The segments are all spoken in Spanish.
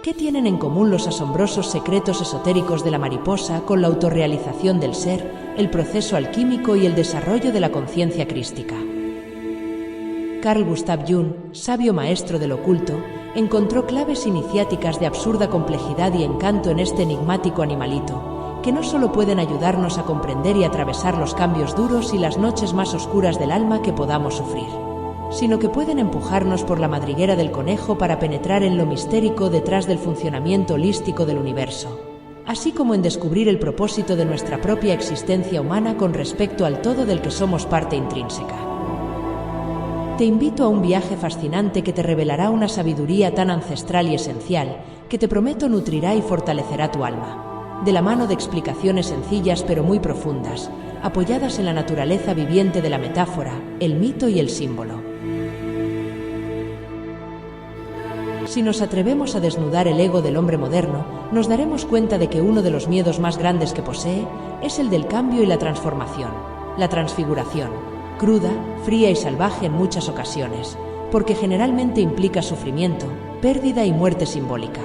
¿Qué tienen en común los asombrosos secretos esotéricos de la mariposa con la autorrealización del ser, el proceso alquímico y el desarrollo de la conciencia crística? Carl Gustav Jung, sabio maestro del oculto, encontró claves iniciáticas de absurda complejidad y encanto en este enigmático animalito, que no solo pueden ayudarnos a comprender y atravesar los cambios duros y las noches más oscuras del alma que podamos sufrir, sino que pueden empujarnos por la madriguera del conejo para penetrar en lo mistérico detrás del funcionamiento holístico del universo, así como en descubrir el propósito de nuestra propia existencia humana con respecto al todo del que somos parte intrínseca. Te invito a un viaje fascinante que te revelará una sabiduría tan ancestral y esencial que te prometo nutrirá y fortalecerá tu alma, de la mano de explicaciones sencillas pero muy profundas, apoyadas en la naturaleza viviente de la metáfora, el mito y el símbolo. Si nos atrevemos a desnudar el ego del hombre moderno, nos daremos cuenta de que uno de los miedos más grandes que posee es el del cambio y la transformación, la transfiguración, cruda, fría y salvaje en muchas ocasiones, porque generalmente implica sufrimiento, pérdida y muerte simbólica.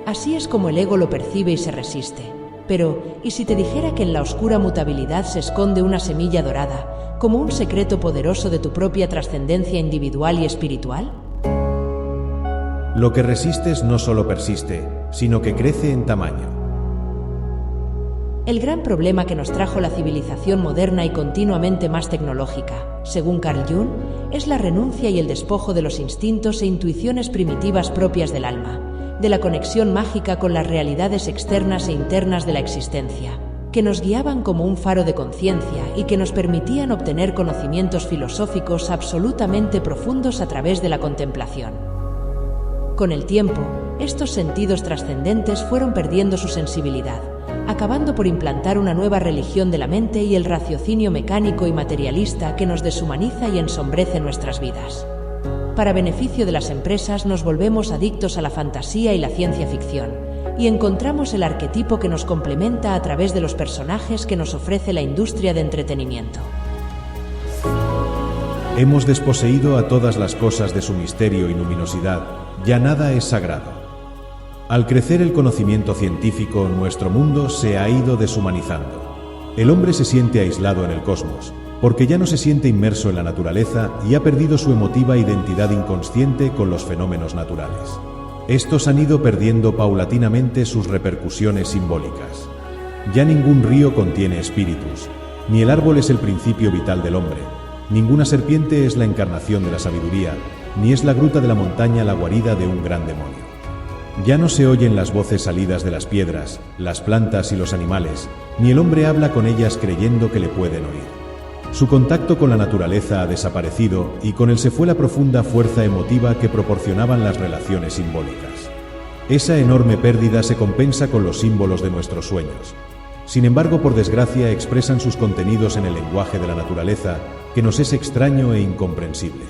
Así es como el ego lo percibe y se resiste. Pero, ¿y si te dijera que en la oscura mutabilidad se esconde una semilla dorada, como un secreto poderoso de tu propia trascendencia individual y espiritual? Lo que resistes no solo persiste, sino que crece en tamaño. El gran problema que nos trajo la civilización moderna y continuamente más tecnológica, según Carl Jung, es la renuncia y el despojo de los instintos e intuiciones primitivas propias del alma, de la conexión mágica con las realidades externas e internas de la existencia, que nos guiaban como un faro de conciencia y que nos permitían obtener conocimientos filosóficos absolutamente profundos a través de la contemplación. Con el tiempo, estos sentidos trascendentes fueron perdiendo su sensibilidad, acabando por implantar una nueva religión de la mente y el raciocinio mecánico y materialista que nos deshumaniza y ensombrece nuestras vidas. Para beneficio de las empresas nos volvemos adictos a la fantasía y la ciencia ficción, y encontramos el arquetipo que nos complementa a través de los personajes que nos ofrece la industria de entretenimiento. Hemos desposeído a todas las cosas de su misterio y luminosidad, ya nada es sagrado. Al crecer el conocimiento científico, nuestro mundo se ha ido deshumanizando. El hombre se siente aislado en el cosmos, porque ya no se siente inmerso en la naturaleza y ha perdido su emotiva identidad inconsciente con los fenómenos naturales. Estos han ido perdiendo paulatinamente sus repercusiones simbólicas. Ya ningún río contiene espíritus, ni el árbol es el principio vital del hombre, ninguna serpiente es la encarnación de la sabiduría, ni es la gruta de la montaña la guarida de un gran demonio. Ya no se oyen las voces salidas de las piedras, las plantas y los animales, ni el hombre habla con ellas creyendo que le pueden oír. Su contacto con la naturaleza ha desaparecido y con él se fue la profunda fuerza emotiva que proporcionaban las relaciones simbólicas. Esa enorme pérdida se compensa con los símbolos de nuestros sueños. Sin embargo, por desgracia, expresan sus contenidos en el lenguaje de la naturaleza, que nos es extraño e incomprensible.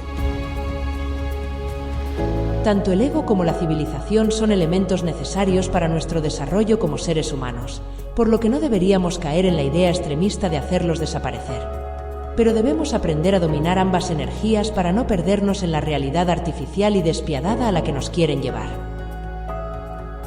Tanto el ego como la civilización son elementos necesarios para nuestro desarrollo como seres humanos, por lo que no deberíamos caer en la idea extremista de hacerlos desaparecer. Pero debemos aprender a dominar ambas energías para no perdernos en la realidad artificial y despiadada a la que nos quieren llevar.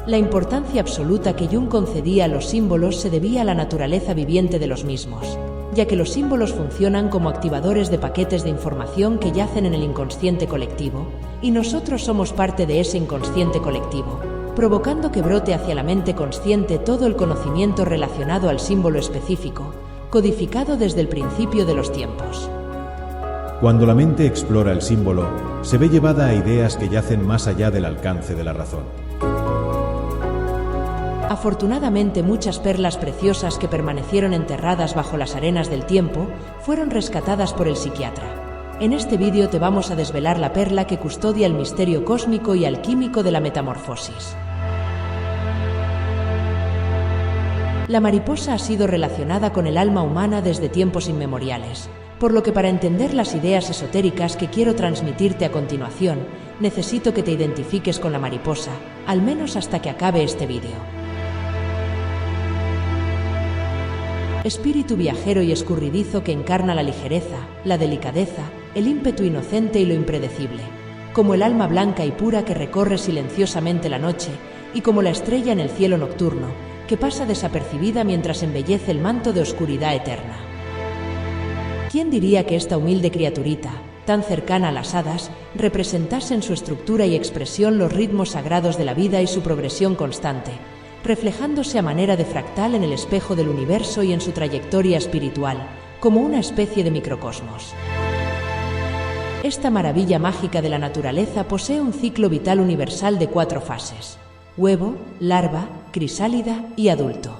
La importancia absoluta que Jung concedía a los símbolos se debía a la naturaleza viviente de los mismos, ya que los símbolos funcionan como activadores de paquetes de información que yacen en el inconsciente colectivo, y nosotros somos parte de ese inconsciente colectivo, provocando que brote hacia la mente consciente todo el conocimiento relacionado al símbolo específico, codificado desde el principio de los tiempos. Cuando la mente explora el símbolo, se ve llevada a ideas que yacen más allá del alcance de la razón. Afortunadamente, muchas perlas preciosas que permanecieron enterradas bajo las arenas del tiempo fueron rescatadas por el psiquiatra. En este vídeo te vamos a desvelar la perla que custodia el misterio cósmico y alquímico de la metamorfosis. La mariposa ha sido relacionada con el alma humana desde tiempos inmemoriales, por lo que para entender las ideas esotéricas que quiero transmitirte a continuación, necesito que te identifiques con la mariposa, al menos hasta que acabe este vídeo. espíritu viajero y escurridizo que encarna la ligereza, la delicadeza, el ímpetu inocente y lo impredecible, como el alma blanca y pura que recorre silenciosamente la noche y como la estrella en el cielo nocturno, que pasa desapercibida mientras embellece el manto de oscuridad eterna. ¿Quién diría que esta humilde criaturita, tan cercana a las hadas, representase en su estructura y expresión los ritmos sagrados de la vida y su progresión constante, reflejándose a manera de fractal en el espejo del universo y en su trayectoria espiritual, como una especie de microcosmos? Esta maravilla mágica de la naturaleza posee un ciclo vital universal de 4 fases: huevo, larva, crisálida y adulto.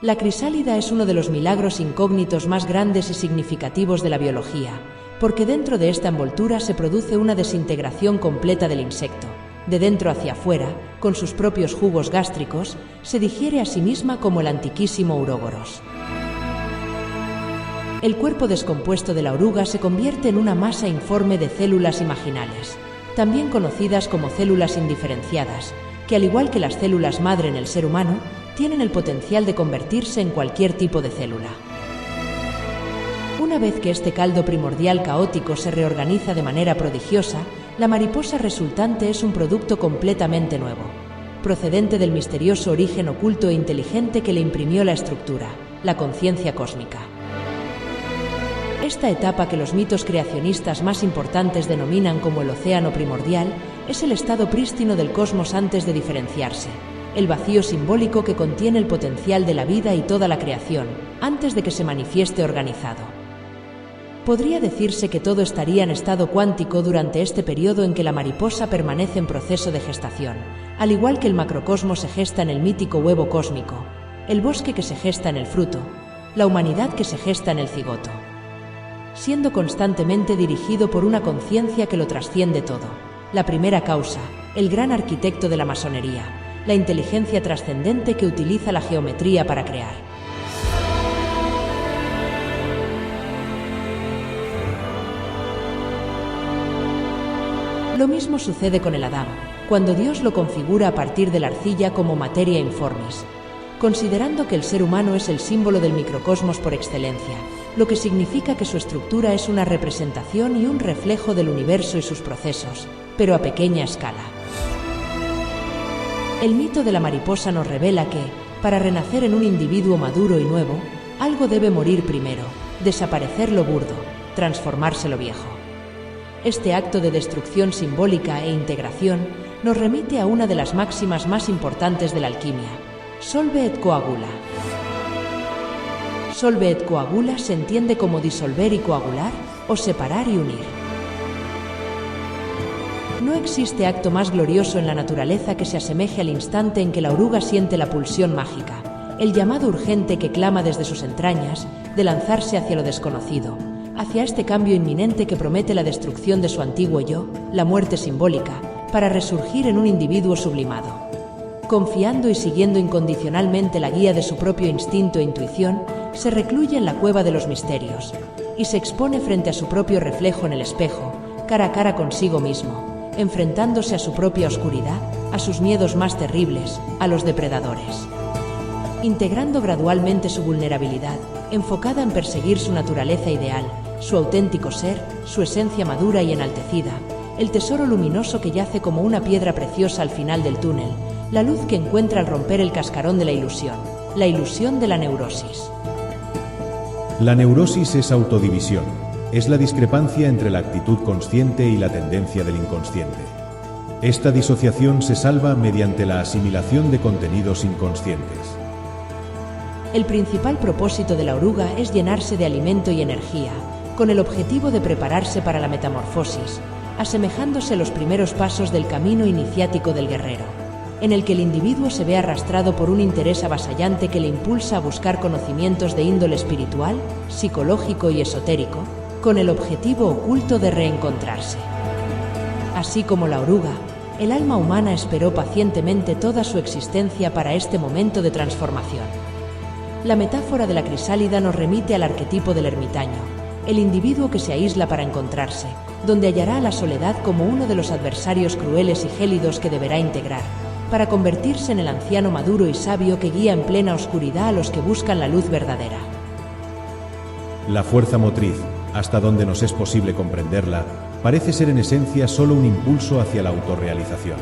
La crisálida es uno de los milagros incógnitos más grandes y significativos de la biología, porque dentro de esta envoltura se produce una desintegración completa del insecto. De dentro hacia afuera, con sus propios jugos gástricos, se digiere a sí misma como el antiquísimo Ouroboros. El cuerpo descompuesto de la oruga se convierte en una masa informe de células imaginales, también conocidas como células indiferenciadas, que al igual que las células madre en el ser humano, tienen el potencial de convertirse en cualquier tipo de célula. Una vez que este caldo primordial caótico se reorganiza de manera prodigiosa, la mariposa resultante es un producto completamente nuevo, procedente del misterioso origen oculto e inteligente que le imprimió la estructura, la conciencia cósmica. Esta etapa que los mitos creacionistas más importantes denominan como el océano primordial es el estado prístino del cosmos antes de diferenciarse, el vacío simbólico que contiene el potencial de la vida y toda la creación, antes de que se manifieste organizado. Podría decirse que todo estaría en estado cuántico durante este periodo en que la mariposa permanece en proceso de gestación, al igual que el macrocosmos se gesta en el mítico huevo cósmico, el bosque que se gesta en el fruto, la humanidad que se gesta en el cigoto, siendo constantemente dirigido por una conciencia que lo trasciende todo, la primera causa, el gran arquitecto de la masonería, la inteligencia trascendente que utiliza la geometría para crear. Lo mismo sucede con el Adán, cuando Dios lo configura a partir de la arcilla como materia informis, considerando que el ser humano es el símbolo del microcosmos por excelencia, lo que significa que su estructura es una representación y un reflejo del universo y sus procesos, pero a pequeña escala. El mito de la mariposa nos revela que, para renacer en un individuo maduro y nuevo, algo debe morir primero, desaparecer lo burdo, transformarse lo viejo. Este acto de destrucción simbólica e integración nos remite a una de las máximas más importantes de la alquimia: solve et coagula. Solve et coagula se entiende como disolver y coagular, o separar y unir. No existe acto más glorioso en la naturaleza que se asemeje al instante en que la oruga siente la pulsión mágica, el llamado urgente que clama desde sus entrañas, de lanzarse hacia lo desconocido, hacia este cambio inminente que promete la destrucción de su antiguo yo, la muerte simbólica, para resurgir en un individuo sublimado. Confiando y siguiendo incondicionalmente la guía de su propio instinto e intuición, se recluye en la cueva de los misterios y se expone frente a su propio reflejo en el espejo, cara a cara consigo mismo, enfrentándose a su propia oscuridad, a sus miedos más terribles, a los depredadores. Integrando gradualmente su vulnerabilidad, enfocada en perseguir su naturaleza ideal, su auténtico ser, su esencia madura y enaltecida, el tesoro luminoso que yace como una piedra preciosa al final del túnel, la luz que encuentra al romper el cascarón de la ilusión de la neurosis. La neurosis es autodivisión, es la discrepancia entre la actitud consciente y la tendencia del inconsciente. Esta disociación se salva mediante la asimilación de contenidos inconscientes. El principal propósito de la oruga es llenarse de alimento y energía, con el objetivo de prepararse para la metamorfosis, asemejándose a los primeros pasos del camino iniciático del guerrero, en el que el individuo se ve arrastrado por un interés avasallante que le impulsa a buscar conocimientos de índole espiritual, psicológico y esotérico, con el objetivo oculto de reencontrarse. Así como la oruga, el alma humana esperó pacientemente toda su existencia para este momento de transformación. La metáfora de la crisálida nos remite al arquetipo del ermitaño, el individuo que se aísla para encontrarse, donde hallará a la soledad como uno de los adversarios crueles y gélidos que deberá integrar, para convertirse en el anciano maduro y sabio que guía en plena oscuridad a los que buscan la luz verdadera. La fuerza motriz, hasta donde nos es posible comprenderla, parece ser en esencia solo un impulso hacia la autorrealización.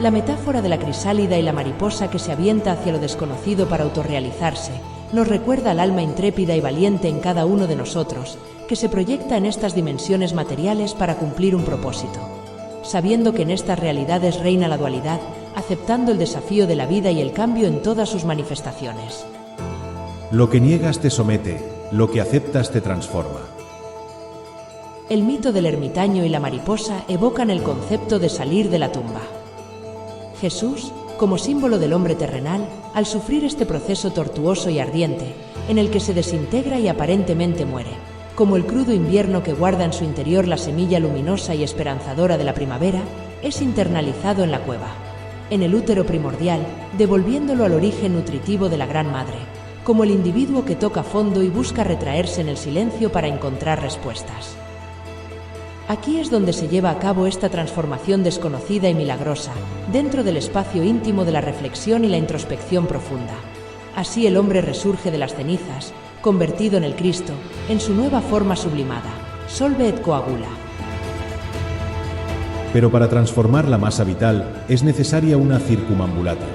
La metáfora de la crisálida y la mariposa que se avienta hacia lo desconocido para autorrealizarse nos recuerda al alma intrépida y valiente en cada uno de nosotros, que se proyecta en estas dimensiones materiales para cumplir un propósito, sabiendo que en estas realidades reina la dualidad, aceptando el desafío de la vida y el cambio en todas sus manifestaciones. Lo que niegas te somete, lo que aceptas te transforma. El mito del ermitaño y la mariposa evocan el concepto de salir de la tumba. Jesús, como símbolo del hombre terrenal, al sufrir este proceso tortuoso y ardiente, en el que se desintegra y aparentemente muere, como el crudo invierno que guarda en su interior la semilla luminosa y esperanzadora de la primavera, es internalizado en la cueva, en el útero primordial, devolviéndolo al origen nutritivo de la Gran Madre, como el individuo que toca fondo y busca retraerse en el silencio para encontrar respuestas. Aquí es donde se lleva a cabo esta transformación desconocida y milagrosa, dentro del espacio íntimo de la reflexión y la introspección profunda. Así el hombre resurge de las cenizas, convertido en el Cristo, en su nueva forma sublimada, solve et coagula. Pero para transformar la masa vital es necesaria una circumambulación,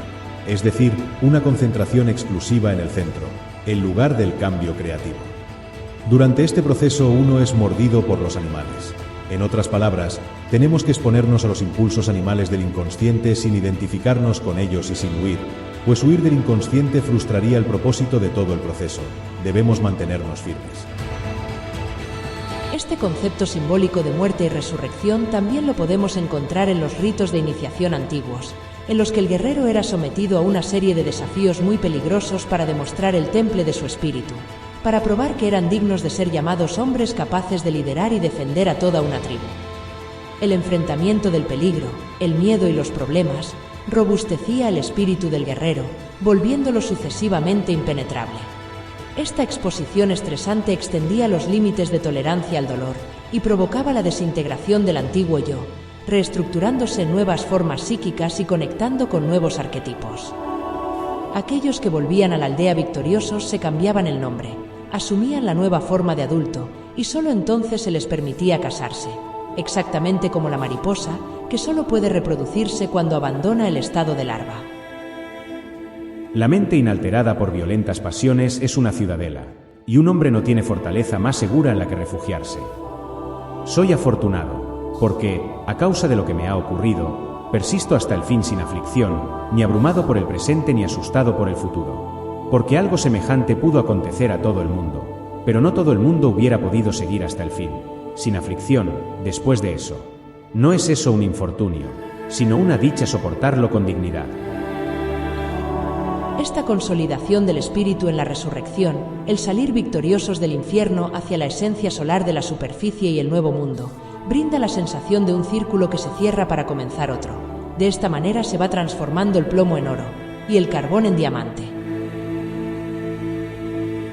es decir, una concentración exclusiva en el centro, el lugar del cambio creativo. Durante este proceso uno es mordido por los animales. En otras palabras, tenemos que exponernos a los impulsos animales del inconsciente sin identificarnos con ellos y sin huir, pues huir del inconsciente frustraría el propósito de todo el proceso. Debemos mantenernos firmes. Este concepto simbólico de muerte y resurrección también lo podemos encontrar en los ritos de iniciación antiguos, en los que el guerrero era sometido a una serie de desafíos muy peligrosos para demostrar el temple de su espíritu, para probar que eran dignos de ser llamados hombres capaces de liderar y defender a toda una tribu. El enfrentamiento del peligro, el miedo y los problemas robustecía el espíritu del guerrero, volviéndolo sucesivamente impenetrable. Esta exposición estresante extendía los límites de tolerancia al dolor y provocaba la desintegración del antiguo yo, reestructurándose en nuevas formas psíquicas y conectando con nuevos arquetipos. Aquellos que volvían a la aldea victoriosos se cambiaban el nombre, asumían la nueva forma de adulto y solo entonces se les permitía casarse, exactamente como la mariposa, que solo puede reproducirse cuando abandona el estado de larva. La mente inalterada por violentas pasiones es una ciudadela, y un hombre no tiene fortaleza más segura en la que refugiarse. Soy afortunado, porque, a causa de lo que me ha ocurrido, persisto hasta el fin sin aflicción, ni abrumado por el presente ni asustado por el futuro. Porque algo semejante pudo acontecer a todo el mundo, pero no todo el mundo hubiera podido seguir hasta el fin, sin aflicción, después de eso. No es eso un infortunio, sino una dicha soportarlo con dignidad. Esta consolidación del espíritu en la resurrección, el salir victoriosos del infierno hacia la esencia solar de la superficie y el nuevo mundo, brinda la sensación de un círculo que se cierra para comenzar otro. De esta manera se va transformando el plomo en oro y el carbón en diamante.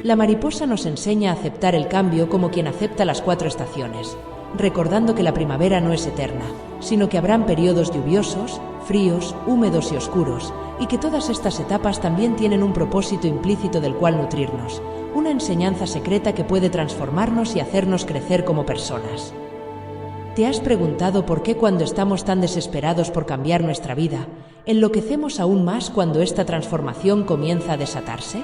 La mariposa nos enseña a aceptar el cambio como quien acepta las 4 estaciones, recordando que la primavera no es eterna, sino que habrán periodos lluviosos, fríos, húmedos y oscuros, y que todas estas etapas también tienen un propósito implícito del cual nutrirnos, una enseñanza secreta que puede transformarnos y hacernos crecer como personas. ¿Te has preguntado por qué cuando estamos tan desesperados por cambiar nuestra vida, enloquecemos aún más cuando esta transformación comienza a desatarse?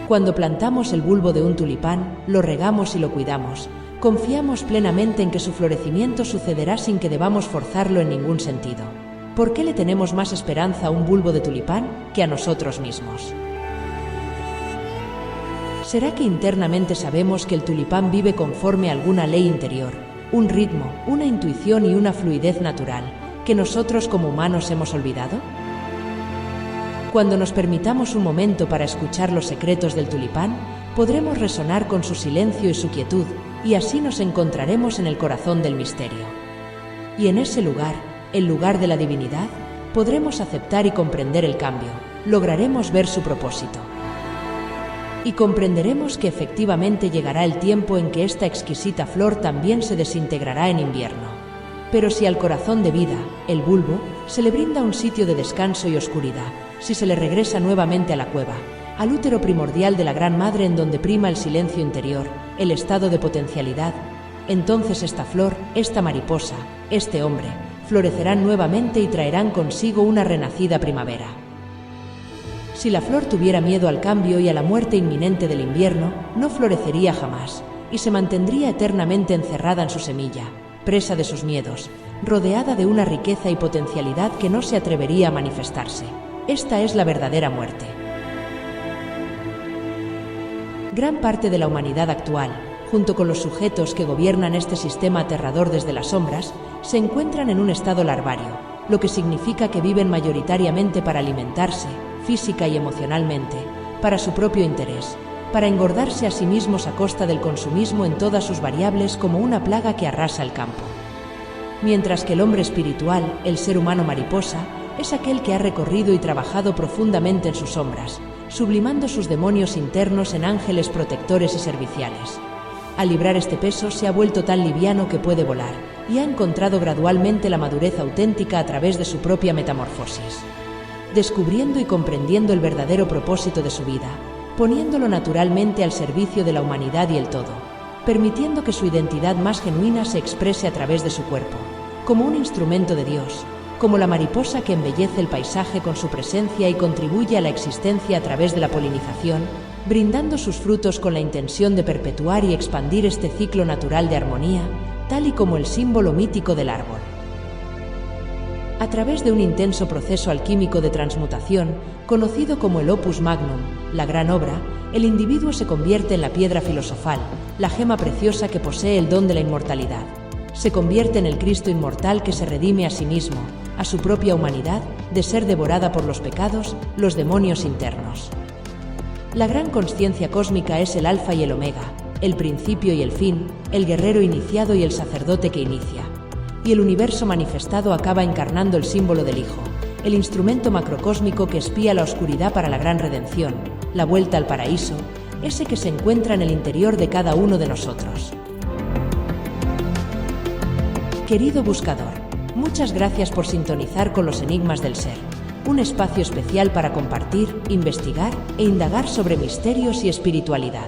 Cuando plantamos el bulbo de un tulipán, lo regamos y lo cuidamos, confiamos plenamente en que su florecimiento sucederá sin que debamos forzarlo en ningún sentido. ¿Por qué le tenemos más esperanza a un bulbo de tulipán que a nosotros mismos? ¿Será que internamente sabemos que el tulipán vive conforme a alguna ley interior, un ritmo, una intuición y una fluidez natural, que nosotros como humanos hemos olvidado? Cuando nos permitamos un momento para escuchar los secretos del tulipán, podremos resonar con su silencio y su quietud, y así nos encontraremos en el corazón del misterio. Y en ese lugar, el lugar de la divinidad, podremos aceptar y comprender el cambio, lograremos ver su propósito. Y comprenderemos que efectivamente llegará el tiempo en que esta exquisita flor también se desintegrará en invierno. Pero si al corazón de vida, el bulbo, se le brinda un sitio de descanso y oscuridad, si se le regresa nuevamente a la cueva, al útero primordial de la Gran Madre en donde prima el silencio interior, el estado de potencialidad, entonces esta flor, esta mariposa, este hombre, florecerán nuevamente y traerán consigo una renacida primavera. Si la flor tuviera miedo al cambio y a la muerte inminente del invierno, no florecería jamás, y se mantendría eternamente encerrada en su semilla, presa de sus miedos, rodeada de una riqueza y potencialidad que no se atrevería a manifestarse. Esta es la verdadera muerte. Gran parte de la humanidad actual, junto con los sujetos que gobiernan este sistema aterrador desde las sombras, se encuentran en un estado larvario, lo que significa que viven mayoritariamente para alimentarse, física y emocionalmente, para su propio interés, para engordarse a sí mismos a costa del consumismo en todas sus variables como una plaga que arrasa el campo. Mientras que el hombre espiritual, el ser humano mariposa, es aquel que ha recorrido y trabajado profundamente en sus sombras, sublimando sus demonios internos en ángeles protectores y serviciales. Al librar este peso se ha vuelto tan liviano que puede volar, y ha encontrado gradualmente la madurez auténtica a través de su propia metamorfosis. Descubriendo y comprendiendo el verdadero propósito de su vida, poniéndolo naturalmente al servicio de la humanidad y el todo, permitiendo que su identidad más genuina se exprese a través de su cuerpo, como un instrumento de Dios, como la mariposa que embellece el paisaje con su presencia y contribuye a la existencia a través de la polinización, brindando sus frutos con la intención de perpetuar y expandir este ciclo natural de armonía, tal y como el símbolo mítico del árbol. A través de un intenso proceso alquímico de transmutación, conocido como el Opus Magnum, la gran obra, el individuo se convierte en la piedra filosofal, la gema preciosa que posee el don de la inmortalidad. Se convierte en el Cristo inmortal que se redime a sí mismo, a su propia humanidad, de ser devorada por los pecados, los demonios internos. La gran consciencia cósmica es el alfa y el omega, el principio y el fin, el guerrero iniciado y el sacerdote que inicia. Y el universo manifestado acaba encarnando el símbolo del Hijo, el instrumento macrocósmico que espía la oscuridad para la gran redención, la vuelta al paraíso, ese que se encuentra en el interior de cada uno de nosotros. Querido buscador, muchas gracias por sintonizar con los enigmas del ser, un espacio especial para compartir, investigar e indagar sobre misterios y espiritualidad.